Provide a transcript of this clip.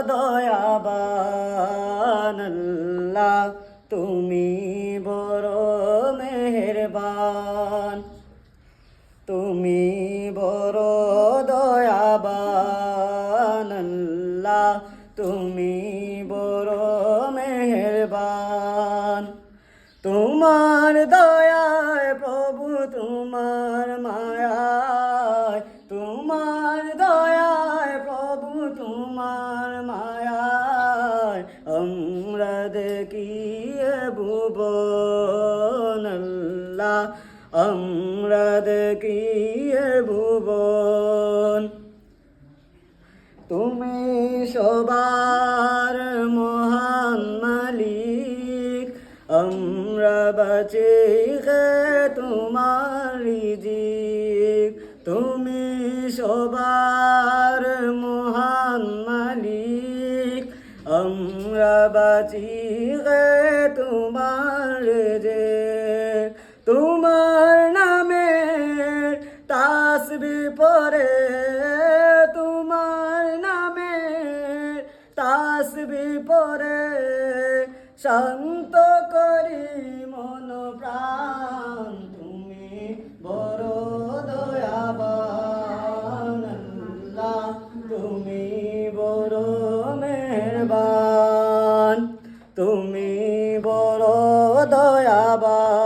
দয়াবান আল্লাহ তুমি বড় মেহেরবান তুমি বড় দয়াবান আল্লাহ তুমি বড় মেহেরবান তোমার দয়ায় প্রভু তোমার মায়ায় তোমার দয়ায় প্রভু তোমার মায়ায় আমরা দেখি ভুবন আল্লাহ আমরা দেখি ভুবন তুমি সবার মহান মালিক আমরা বাঁচি গে তোমার রিজিক তুমি সবার মহান মালিক আমরা বাঁচি গে তোমার রিজিক তোমার নামের তাসবিহ পড়ে তোমার নামের তাসবিহ পড়ে শান্ত করি মন প্রাণ তুমি বড় দয়াবান আল্লাহ তুমি বড় মেহেরবান তুমি বড় দয়াবান